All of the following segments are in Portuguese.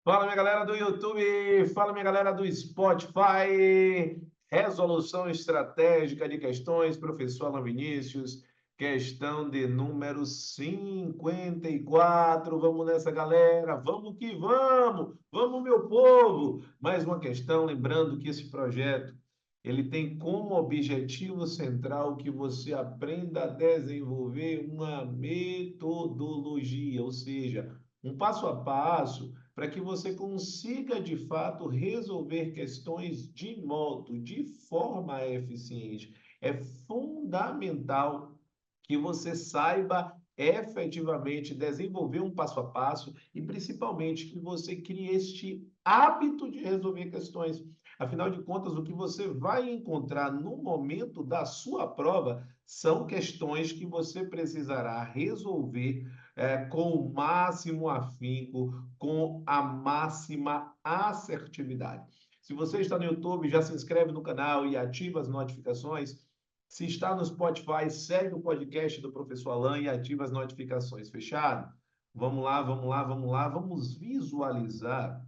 Fala, minha galera do YouTube, fala, minha galera do Spotify. Resolução estratégica de questões, professor Alan Vinícius, questão de número 54. Vamos nessa, galera, vamos que vamos, vamos, meu povo. Mais uma questão, lembrando que esse projeto, ele tem como objetivo central que você aprenda a desenvolver uma metodologia, ou seja, um passo a passo para que você consiga, de fato, resolver questões de forma eficiente. É fundamental que você saiba efetivamente desenvolver um passo a passo e, principalmente, que você crie este hábito de resolver questões. Afinal de contas, o que você vai encontrar no momento da sua prova são questões que você precisará resolver com o máximo afinco, com a máxima assertividade. Se você está no YouTube, já se inscreve no canal e ativa as notificações. Se está no Spotify, segue o podcast do Professor Alan e ativa as notificações. Fechado? Vamos lá, vamos lá, vamos lá. Vamos visualizar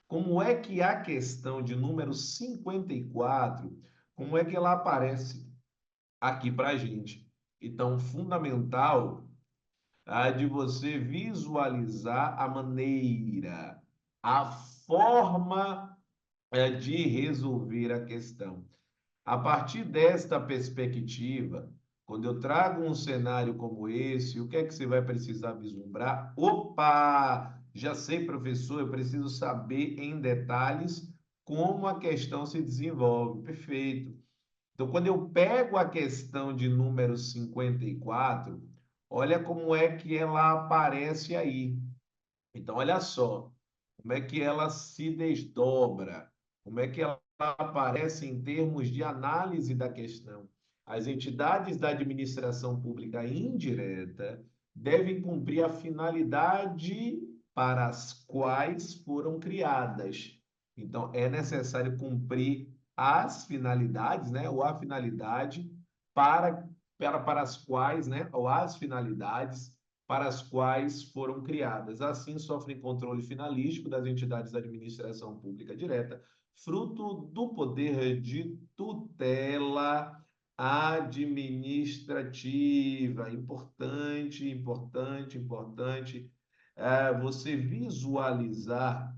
como é que a questão de número 54, como é que ela aparece aqui para a gente. Então, fundamental de você visualizar a maneira, a forma de resolver a questão. A partir desta perspectiva, quando eu trago um cenário como esse, o que é que você vai precisar vislumbrar? Opa! Já sei, professor, eu preciso saber em detalhes como a questão se desenvolve. Perfeito. Então, quando eu pego a questão de número 54, olha como é que ela aparece aí. Então, olha só, como é que ela se desdobra, como é que ela aparece em termos de análise da questão. As entidades da administração pública indireta devem cumprir a finalidade para as quais foram criadas. Então, é necessário cumprir as finalidades, né, ou a finalidade para as quais, né, ou as finalidades para as quais foram criadas. Assim, sofrem controle finalístico das entidades da administração pública direta, fruto do poder de tutela administrativa. Importante, importante, importante você visualizar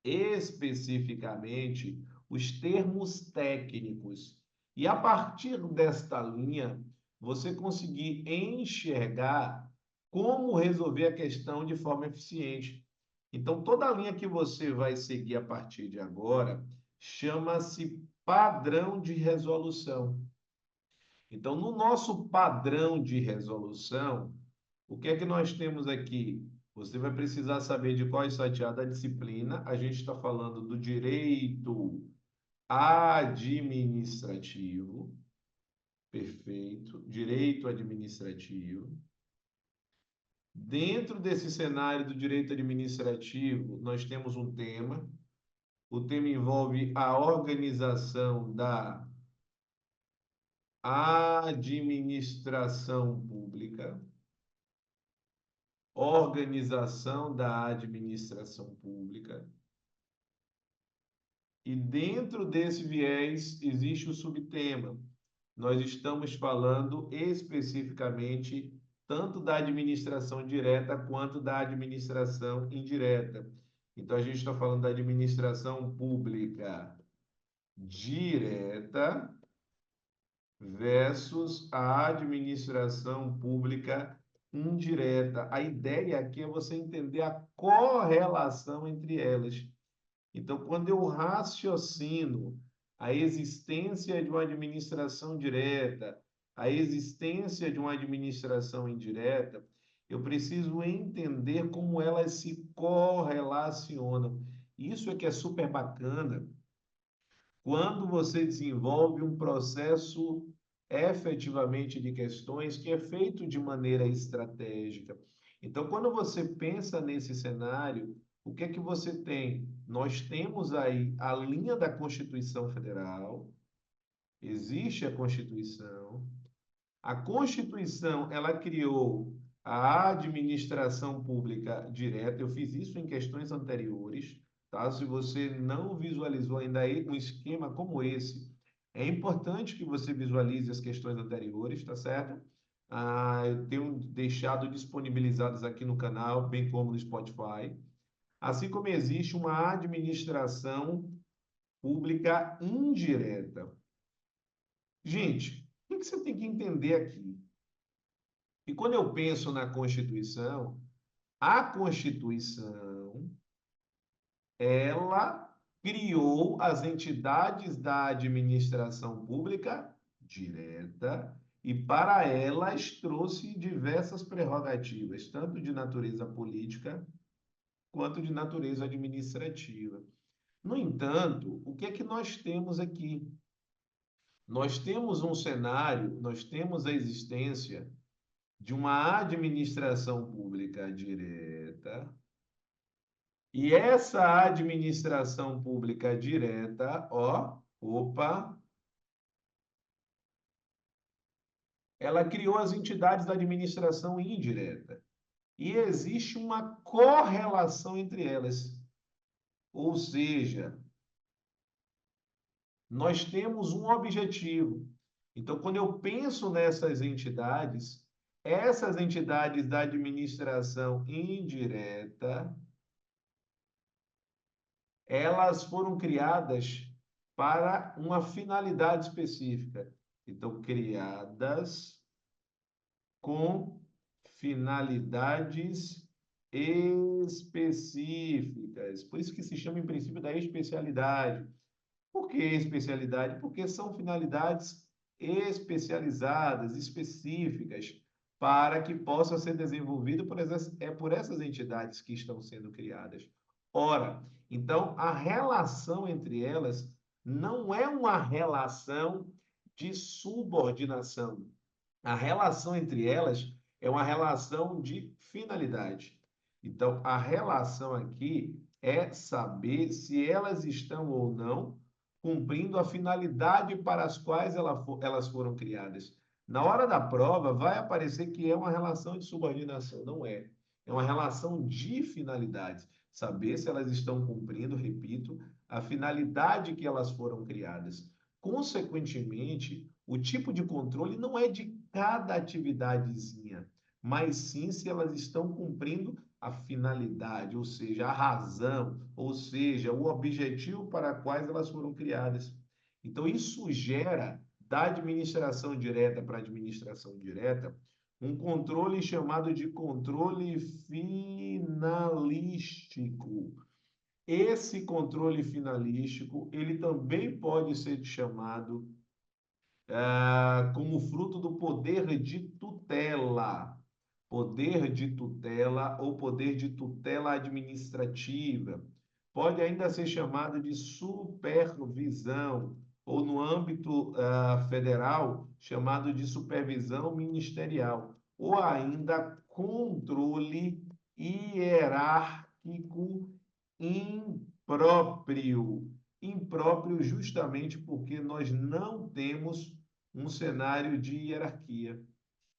especificamente os termos técnicos. E a partir desta linha, você conseguir enxergar como resolver a questão de forma eficiente. Então, toda a linha que você vai seguir a partir de agora chama-se padrão de resolução. Então, no nosso padrão de resolução, o que é que nós temos aqui? Você vai precisar saber de qual é sitiada a disciplina. A gente está falando do direito administrativo. Perfeito. Direito administrativo. Dentro desse cenário do direito administrativo, nós temos um tema. O tema envolve a organização da administração pública. Organização da administração pública. E dentro desse viés existe o subtema. Nós estamos falando especificamente tanto da administração direta quanto da administração indireta. Então, a gente está falando da administração pública direta versus a administração pública indireta. A ideia aqui é você entender a correlação entre elas. Então, quando eu raciocino a existência de uma administração direta, a existência de uma administração indireta, eu preciso entender como elas se correlacionam. Isso é que é super bacana quando você desenvolve um processo efetivamente de questões que é feito de maneira estratégica. Então, quando você pensa nesse cenário, o que é que você tem? Nós temos aí a linha da Constituição Federal, existe a Constituição. A Constituição, ela criou a administração pública direta. Eu fiz isso em questões anteriores, tá? Se você não visualizou ainda um esquema como esse, é importante que você visualize as questões anteriores, tá certo? Eu tenho deixado disponibilizadas aqui no canal, bem como no Spotify. Assim como existe uma administração pública indireta. Gente, o que você tem que entender aqui? E quando eu penso na Constituição, a Constituição, ela criou as entidades da administração pública direta e para elas trouxe diversas prerrogativas, tanto de natureza política quanto de natureza administrativa. No entanto, o que é que nós temos aqui? Nós temos um cenário, nós temos a existência de uma administração pública direta, e essa administração pública direta, ela criou as entidades da administração indireta. E existe uma correlação entre elas. Ou seja, nós temos um objetivo. Então, quando eu penso essas entidades da administração indireta, elas foram criadas para uma finalidade específica. Então, criadas com finalidades específicas. Por isso que se chama, em princípio, da especialidade. Por que especialidade? Porque são finalidades especializadas, específicas, para que possa ser desenvolvido por essas entidades que estão sendo criadas. Ora, então, a relação entre elas não é uma relação de subordinação. A relação entre elas é uma relação de finalidade. Então, a relação aqui é saber se elas estão ou não cumprindo a finalidade para as quais elas foram criadas. Na hora da prova, vai aparecer que é uma relação de subordinação. Não é. É uma relação de finalidades. Saber se elas estão cumprindo, repito, a finalidade que elas foram criadas. Consequentemente, o tipo de controle não é de cada atividadezinha, mas sim se elas estão cumprindo a finalidade, ou seja, a razão, ou seja, o objetivo para quais elas foram criadas. Então, isso gera, da administração direta para a administração direta, um controle chamado de controle finalístico. Esse controle finalístico, ele também pode ser chamado como fruto do poder de tutela ou poder de tutela administrativa. Pode ainda ser chamado de supervisão, ou no âmbito federal, chamado de supervisão ministerial, ou ainda controle hierárquico impróprio. Impróprio justamente porque nós não temos um cenário de hierarquia.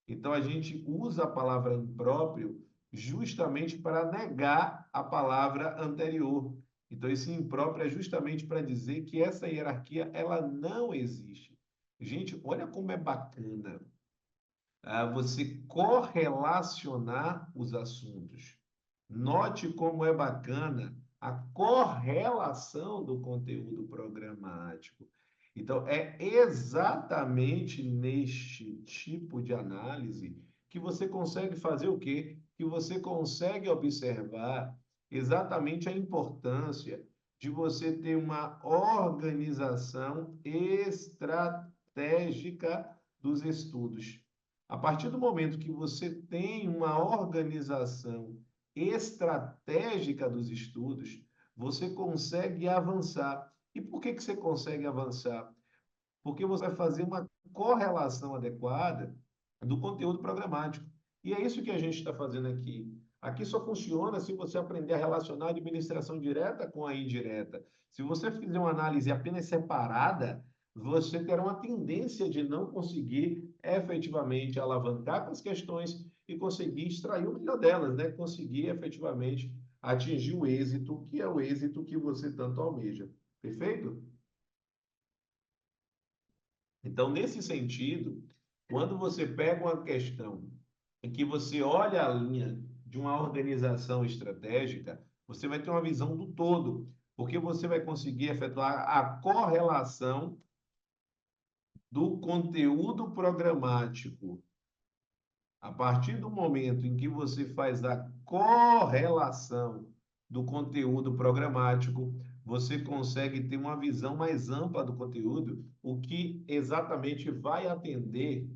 Então, a gente usa a palavra impróprio justamente para negar a palavra anterior. Então, esse impróprio é justamente para dizer que essa hierarquia ela não existe. Gente, olha como é bacana você correlacionar os assuntos. Note como é bacana a correlação do conteúdo programático. Então, é exatamente neste tipo de análise que você consegue fazer o quê? Que você consegue observar exatamente a importância de você ter uma organização estratégica dos estudos. A partir do momento que você tem uma organização estratégica dos estudos, você consegue avançar. E por que você consegue avançar? Porque você vai fazer uma correlação adequada do conteúdo programático. E é isso que a gente está fazendo aqui. Aqui só funciona se você aprender a relacionar a administração direta com a indireta. Se você fizer uma análise apenas separada, você terá uma tendência de não conseguir efetivamente alavancar com as questões e conseguir extrair o melhor delas, né? Conseguir efetivamente atingir o êxito, que é o êxito que você tanto almeja. Perfeito? Então, nesse sentido, quando você pega uma questão em que você olha a linha de uma organização estratégica, você vai ter uma visão do todo, porque você vai conseguir efetuar a correlação do conteúdo programático. A partir do momento em que você faz a correlação do conteúdo programático, você consegue ter uma visão mais ampla do conteúdo, o que exatamente vai atender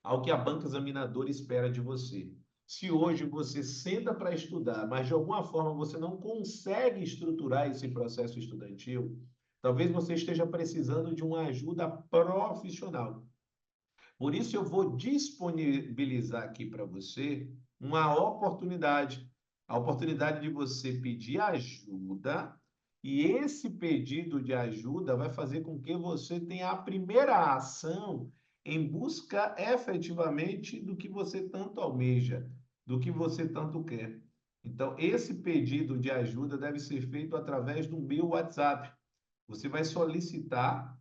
ao que a banca examinadora espera de você. Se hoje você senta para estudar, mas de alguma forma você não consegue estruturar esse processo estudantil, talvez você esteja precisando de uma ajuda profissional. Por isso, eu vou disponibilizar aqui para você uma oportunidade, a oportunidade de você pedir ajuda, e esse pedido de ajuda vai fazer com que você tenha a primeira ação em busca efetivamente do que você tanto almeja, do que você tanto quer. Então, esse pedido de ajuda deve ser feito através do meu WhatsApp. Você vai solicitar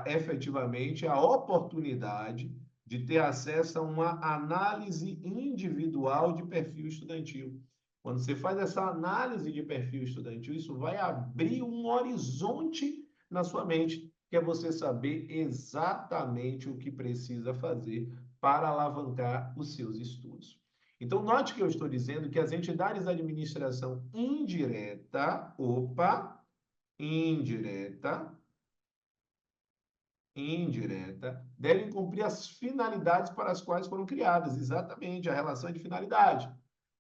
efetivamente a oportunidade de ter acesso a uma análise individual de perfil estudantil. Quando você faz essa análise de perfil estudantil, isso vai abrir um horizonte na sua mente, que é você saber exatamente o que precisa fazer para alavancar os seus estudos. Então, note que eu estou dizendo que as entidades de administração indireta, devem cumprir as finalidades para as quais foram criadas. Exatamente, a relação de finalidade.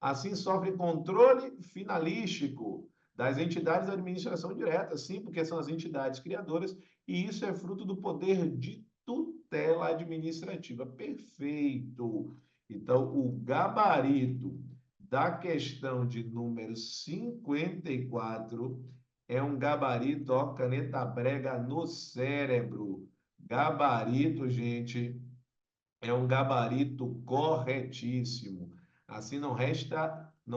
Assim, sofre controle finalístico das entidades da administração direta, sim, porque são as entidades criadoras, e isso é fruto do poder de tutela administrativa. Perfeito. Então, o gabarito da questão de número 54 é um gabarito, ó, caneta brega no cérebro. Gabarito, gente, é um gabarito corretíssimo. Assim não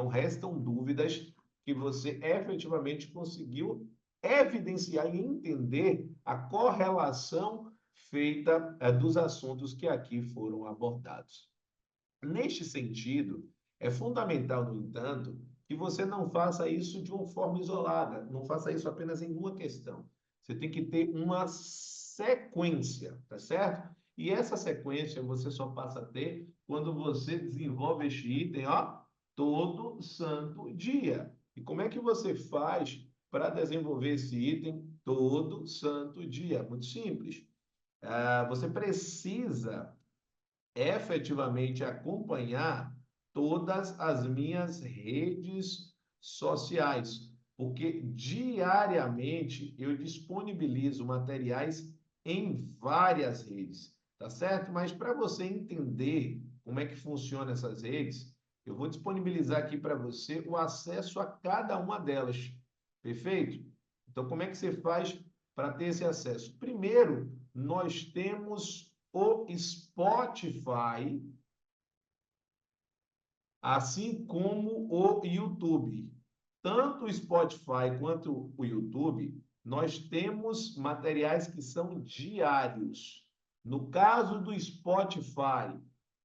restam dúvidas que você efetivamente conseguiu evidenciar e entender a correlação feita dos assuntos que aqui foram abordados. Neste sentido, é fundamental, no entanto, que você não faça isso de uma forma isolada, não faça isso apenas em uma questão. Você tem que ter uma sequência, tá certo? E essa sequência você só passa a ter quando você desenvolve este item, ó, todo santo dia. E como é que você faz para desenvolver esse item todo santo dia? Muito simples. Você precisa efetivamente acompanhar todas as minhas redes sociais, porque diariamente eu disponibilizo materiais em várias redes, tá certo? Mas para você entender como é que funciona essas redes, eu vou disponibilizar aqui para você o acesso a cada uma delas, perfeito? Então, como é que você faz para ter esse acesso? Primeiro, nós temos o Spotify, assim como o YouTube. Tanto o Spotify quanto o YouTube, nós temos materiais que são diários. No caso do Spotify,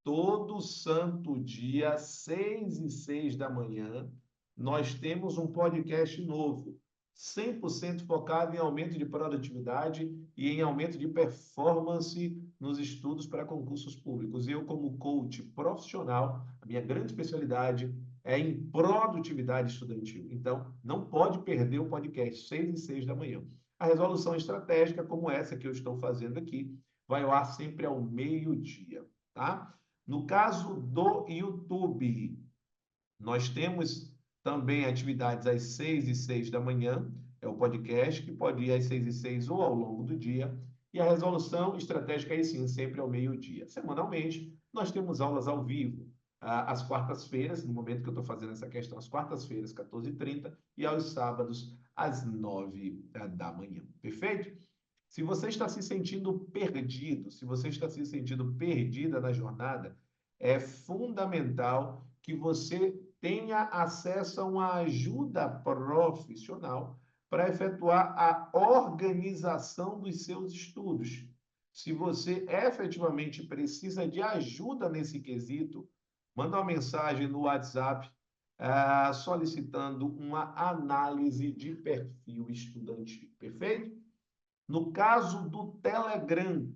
todo santo dia, 6h06 da manhã, nós temos um podcast novo, 100% focado em aumento de produtividade e em aumento de performance nos estudos para concursos públicos. Eu, como coach profissional, a minha grande especialidade é em produtividade estudantil. Então, não pode perder o podcast 6h06 da manhã. A resolução estratégica, como essa que eu estou fazendo aqui, vai ao ar sempre ao meio-dia, tá? No caso do YouTube, nós temos também atividades às 6h06 da manhã, é o podcast, que pode ir às 6h06 ou ao longo do dia, e a resolução estratégica aí sim, sempre ao meio-dia. Semanalmente, nós temos aulas ao vivo, às quartas-feiras, no momento que eu estou fazendo essa questão, às quartas-feiras, 14h30, e aos sábados, às 9 da manhã. Perfeito? Se você está se sentindo perdido, se você está se sentindo perdida na jornada, é fundamental que você tenha acesso a uma ajuda profissional para efetuar a organização dos seus estudos. Se você efetivamente precisa de ajuda nesse quesito, manda uma mensagem no WhatsApp, solicitando uma análise de perfil estudantil. Perfeito? No caso do Telegram,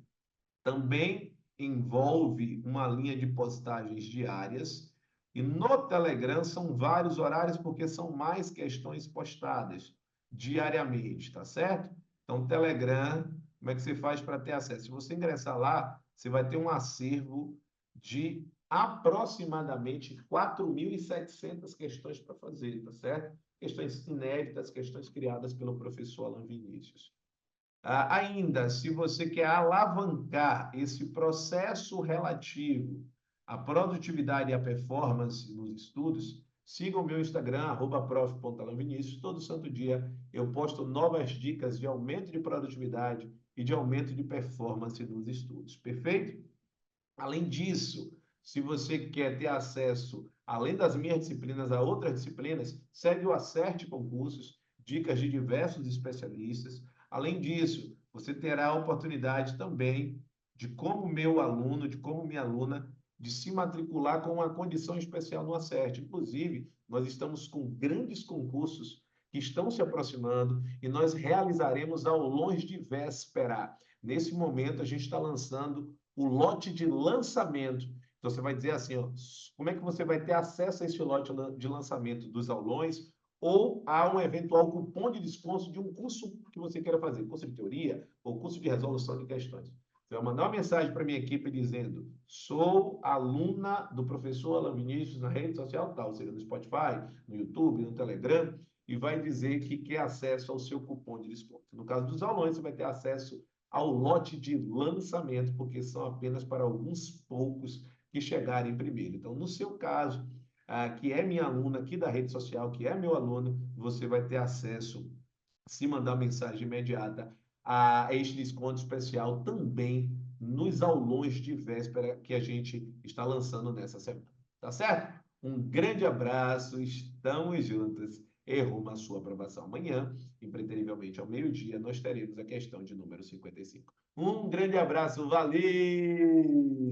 também envolve uma linha de postagens diárias. E no Telegram são vários horários, porque são mais questões postadas diariamente, tá certo? Então, Telegram, como é que você faz para ter acesso? Se você ingressar lá, você vai ter um acervo de aproximadamente 4.700 questões para fazer, tá certo? Questões inéditas, questões criadas pelo professor Alan Vinícius. Ainda, se você quer alavancar esse processo relativo à produtividade e à performance nos estudos, siga o meu Instagram, @prof.alanvinicius. Todo santo dia eu posto novas dicas de aumento de produtividade e de aumento de performance nos estudos. Perfeito? Além disso, se você quer ter acesso, além das minhas disciplinas, a outras disciplinas, segue o Acerte Concursos, dicas de diversos especialistas. Além disso, você terá a oportunidade também de, como meu aluno, de como minha aluna, de se matricular com uma condição especial no Acerte. Inclusive, nós estamos com grandes concursos que estão se aproximando e nós realizaremos aulões de véspera. Nesse momento, a gente está lançando o lote de lançamento. Então, você vai dizer assim, ó, como é que você vai ter acesso a esse lote de lançamento dos aulões ou a um eventual cupom de desconto de um curso que você queira fazer, curso de teoria ou curso de resolução de questões. Você vai mandar uma mensagem para a minha equipe dizendo: sou aluna do professor Alan Vinícius na rede social tal, seja no Spotify, no YouTube, no Telegram, e vai dizer que quer acesso ao seu cupom de desconto. No caso dos aulões, você vai ter acesso ao lote de lançamento, porque são apenas para alguns poucos que chegarem primeiro. Então, no seu caso, que é minha aluna aqui da rede social, que é meu aluno, você vai ter acesso, se mandar mensagem imediata, a este desconto especial também nos aulões de véspera que a gente está lançando nessa semana. Tá certo? Um grande abraço, estamos juntos e rumo à sua aprovação. Amanhã, impreterivelmente ao meio-dia, nós teremos a questão de número 55. Um grande abraço, valeu!